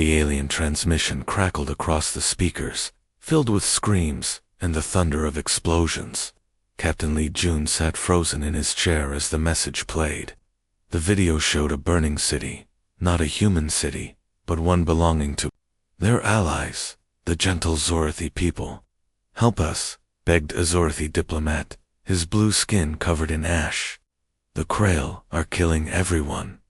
The alien transmission crackled across the speakers, filled with screams and the thunder of explosions. Captain Lee Jun sat frozen in his chair as the message played. The video showed a burning city, not a human city, but one belonging to their allies, the gentle Zorathi people. "Help us," begged a Zorathi diplomat, his blue skin covered in ash. "The Krail are killing everyone."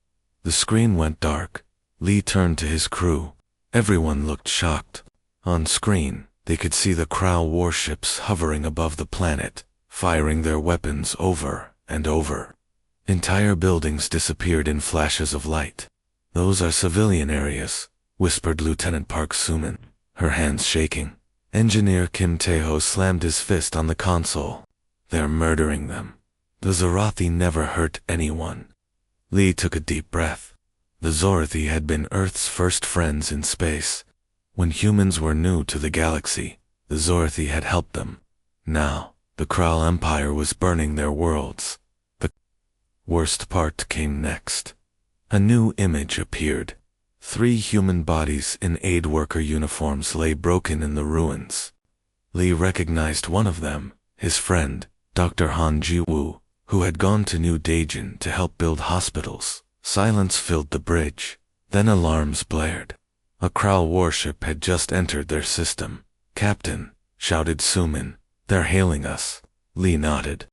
The screen went dark. Lee turned to his crew. Everyone looked shocked. On screen, they could see the Krail warships hovering above the planet, firing their weapons over and over. Entire buildings disappeared in flashes of light. "Those are civilian areas," whispered Lieutenant Park Suman, her hands shaking. Engineer Kim Tae-ho slammed his fist on the console. "They're murdering them. The Zorathi never hurt anyone." Lee took a deep breath. The Zorathi had been Earth's first friends in space. When humans were new to the galaxy, the Zorathi had helped them. Now, the Krail Empire was burning their worlds. The worst part came next. A new image appeared. 3 human bodies in aid worker uniforms lay broken in the ruins. Lee recognized one of them, his friend, Dr. Han Ji-woo, who had gone to New Daejeon to help build hospitals. Silence filled the bridge. Then alarms blared. A Krail warship had just entered their system. "Captain," shouted Suman, "they're hailing us." Lee nodded.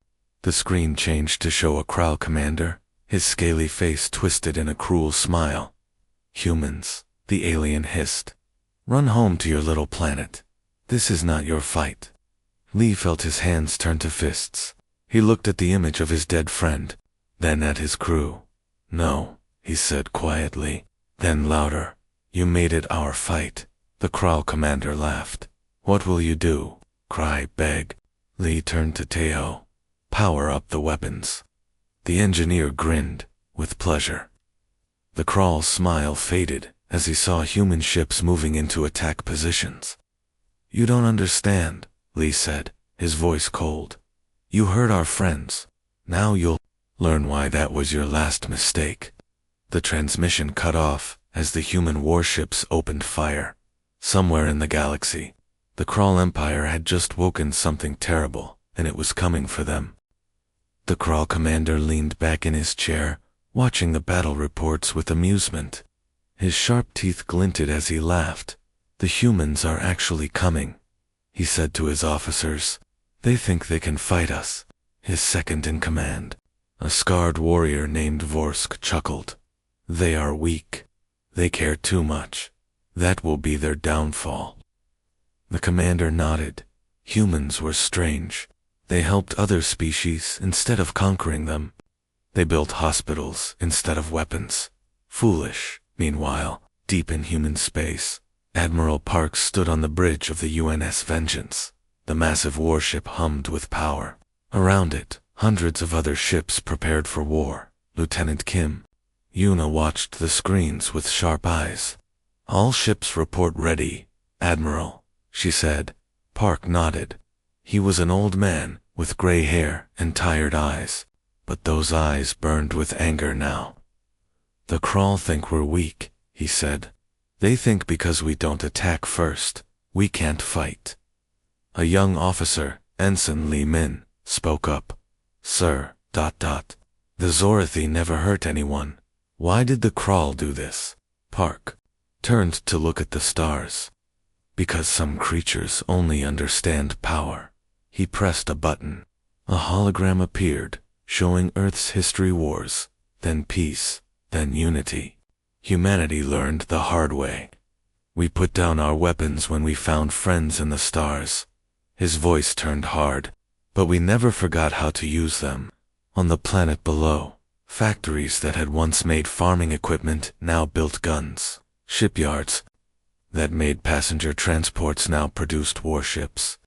The screen changed to show a Krail commander, his scaly face twisted in a cruel smile. "Humans," the alien hissed. "Run home to your little planet. This is not your fight." Lee felt his hands turn to fists. He looked at the image of his dead friend, then at his crew. "No," he said quietly, then louder. "You made it our fight." The Krail commander laughed. "What will you do? Cry, beg?" Lee turned to Tae-ho. "Power up the weapons." The engineer grinned, with pleasure. The Krail's smile faded as he saw human ships moving into attack positions. "You don't understand," Lee said, his voice cold. "You hurt our friends. Now you'll learn why that was your last mistake." The transmission cut off as the human warships opened fire. Somewhere in the galaxy, the Krail Empire had just woken something terrible, and it was coming for them. The Krail commander leaned back in his chair, watching the battle reports with amusement. His sharp teeth glinted as he laughed. "The humans are actually coming," he said to his officers. "They think they can fight us." His second in command, a scarred warrior named Vorsk, chuckled. "They are weak. They care too much. That will be their downfall." The commander nodded. Humans were strange. They helped other species instead of conquering them. They built hospitals instead of weapons. Foolish. Meanwhile, deep in human space, Admiral Parks stood on the bridge of the UNS Vengeance. The massive warship hummed with power. Around it, hundreds of other ships prepared for war. Lieutenant Kim Yuna watched the screens with sharp eyes. "All ships report ready, Admiral," she said. Park nodded. He was an old man, with gray hair and tired eyes, but those eyes burned with anger now. "The Krail think we're weak," he said. "They think because we don't attack first, we can't fight." A young officer, Ensign Lee Min, spoke up. "Sir, the Zorathi never hurt anyone. Why did the Krail do this?" Park turned to look at the stars. "Because some creatures only understand power." He pressed a button. A hologram appeared, showing Earth's history wars, then peace, then unity. Humanity learned the hard way. "We put down our weapons when we found friends in the stars." His voice turned hard. "But we never forgot how to use them. On the planet below, factories that had once made farming equipment now built guns. Shipyards that made passenger transports now produced warships.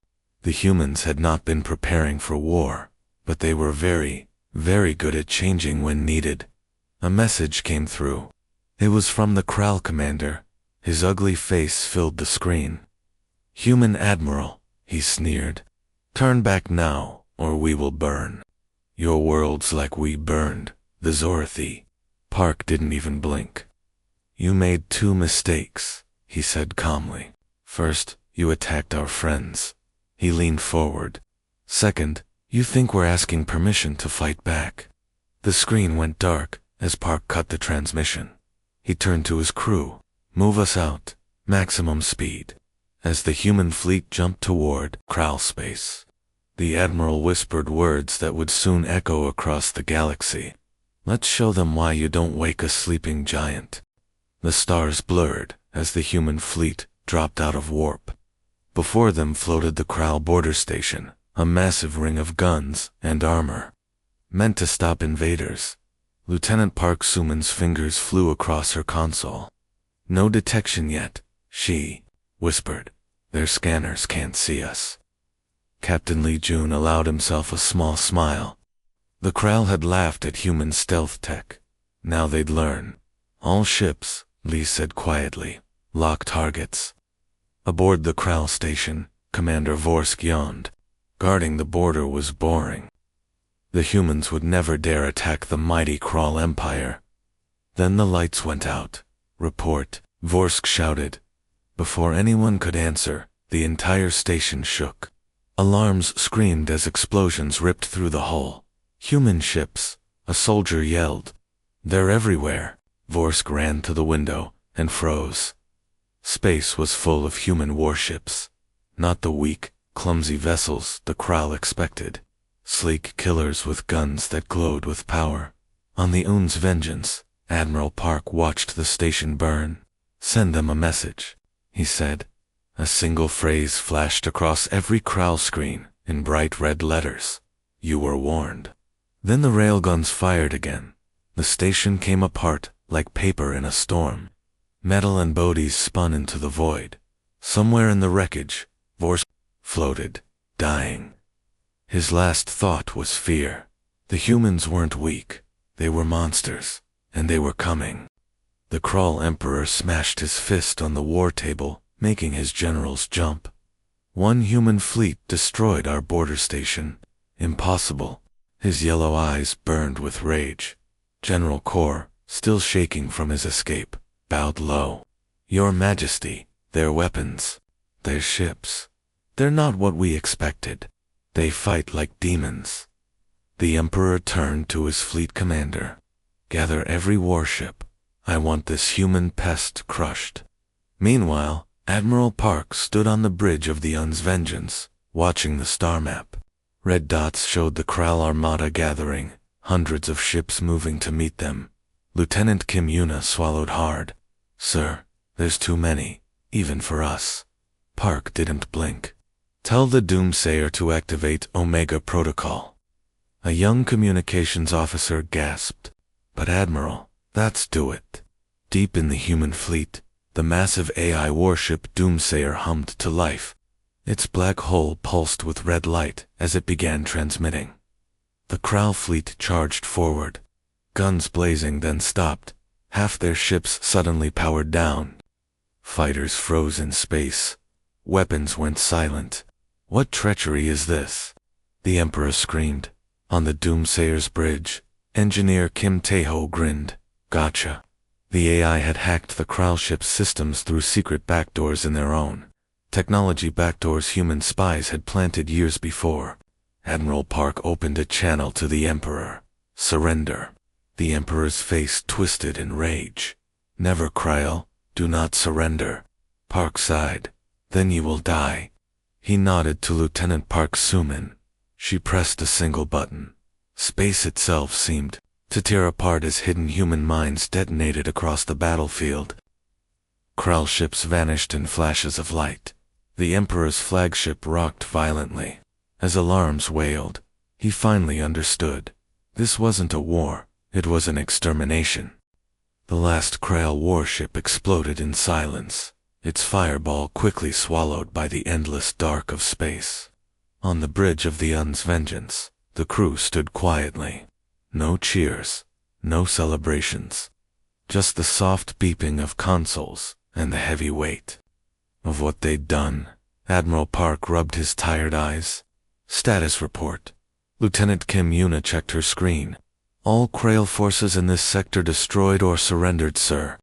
The humans had not been preparing for war, but they were very, very good at changing when needed." A message came through. It was from the Krail commander. His ugly face filled the screen. "Human Admiral," he sneered. "Turn back now, or we will burn. Your world's like we burned, the Zorathi." Park didn't even blink. You made two mistakes, he said calmly. First, you attacked our friends. He leaned forward. Second, you think we're asking permission to fight back. The screen went dark as Park cut the transmission. He turned to his crew. Move us out. Maximum speed. As the human fleet jumped toward crawl space, the Admiral whispered words that would soon echo across the galaxy. Let's show them why you don't wake a sleeping giant. The stars blurred as the human fleet dropped out of warp. Before them floated the Krall border station, a massive ring of guns and armor, meant to stop invaders. Lieutenant Park Suman's fingers flew across her console. No detection yet, she whispered. Their scanners can't see us. Captain Lee Jun allowed himself a small smile. The Krall had laughed at human stealth tech. Now they'd learn. All ships, Lee said quietly, lock targets. Aboard the Krall station, Commander Vorsk yawned. Guarding the border was boring. The humans would never dare attack the mighty Krall Empire. Then the lights went out. Report, Vorsk shouted. Before anyone could answer, the entire station shook. Alarms screamed as explosions ripped through the hull. Human ships, a soldier yelled. They're everywhere. Vorsk ran to the window and froze. Space was full of human warships. Not the weak, clumsy vessels the Krall expected. Sleek killers with guns that glowed with power. On the Un's vengeance, Admiral Park watched the station burn. Send them a message, he said. A single phrase flashed across every Krall screen in bright red letters. You were warned. Then the railguns fired again. The station came apart like paper in a storm. Metal and bodies spun into the void. Somewhere in the wreckage, Vorsk floated, dying. His last thought was fear. The humans weren't weak. They were monsters, and they were coming. The Krall Emperor smashed his fist on the war table, making his generals jump. One human fleet destroyed our border station. Impossible. His yellow eyes burned with rage. General Kor, still shaking from his escape, bowed low. Your Majesty, their weapons, their ships. They're not what we expected. They fight like demons. The Emperor turned to his fleet commander. Gather every warship. I want this human pest crushed. Meanwhile, Admiral Park stood on the bridge of the Un's vengeance, watching the star map. Red dots showed the Krall armada gathering, hundreds of ships moving to meet them. Lieutenant Kim Yuna swallowed hard. Sir, there's too many, even for us. Park didn't blink. Tell the Doomsayer to activate Omega Protocol. A young communications officer gasped. But Admiral, that's do it. Deep in the human fleet, the massive AI warship Doomsayer hummed to life. Its black hull pulsed with red light as it began transmitting. The Krall fleet charged forward. Guns blazing then stopped. Half their ships suddenly powered down. Fighters froze in space. Weapons went silent. What treachery is this? The Emperor screamed. On the Doomsayer's bridge, Engineer Kim Tae-ho grinned. Gotcha. The AI had hacked the Krall ship's systems through secret backdoors in their own. Technology backdoors human spies had planted years before. Admiral Park opened a channel to the Emperor. Surrender. The Emperor's face twisted in rage. Never, Krall. Do not surrender. Park sighed. Then you will die. He nodded to Lieutenant Park Suman. She pressed a single button. Space itself seemed to tear apart as hidden human minds detonated across the battlefield. Krall ships vanished in flashes of light. The Emperor's flagship rocked violently. As alarms wailed, he finally understood. This wasn't a war, it was an extermination. The last Krall warship exploded in silence, its fireball quickly swallowed by the endless dark of space. On the bridge of the Un's vengeance, the crew stood quietly. No cheers, no celebrations. Just the soft beeping of consoles and the heavy weight of what they'd done. Admiral Park rubbed his tired eyes. Status report. Lieutenant Kim Yuna checked her screen. All Krall forces in this sector destroyed or surrendered, sir.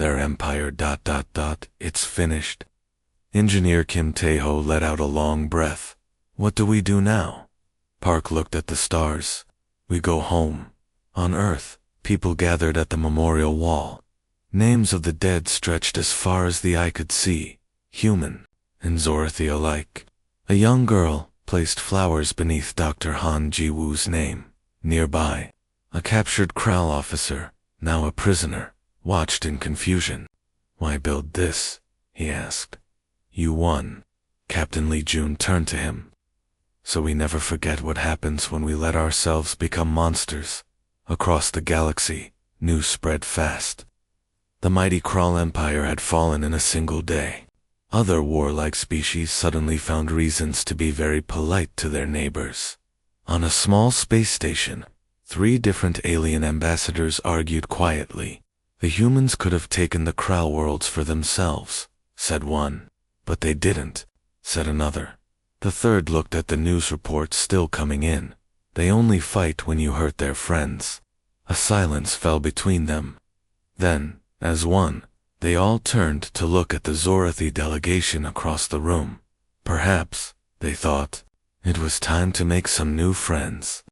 Their empire ... It's finished. Engineer Kim Tae-ho let out a long breath. What do we do now? Park looked at the stars. We go home. On Earth, people gathered at the memorial wall. Names of the dead stretched as far as the eye could see, human and Zorathy alike. A young girl placed flowers beneath Dr. Han Ji-woo's name. Nearby, a captured Kral officer, now a prisoner, watched in confusion. Why build this? He asked. You won. Captain Lee Jun turned to him. So we never forget what happens when we let ourselves become monsters. Across the galaxy, news spread fast. The mighty Kral Empire had fallen in a single day. Other warlike species suddenly found reasons to be very polite to their neighbors. On a small space station, 3 different alien ambassadors argued quietly. The humans could have taken the Kral worlds for themselves, said one. But they didn't, said another. The third looked at the news reports still coming in. They only fight when you hurt their friends. A silence fell between them. Then, as one, they all turned to look at the Zorathy delegation across the room. Perhaps, they thought, it was time to make some new friends.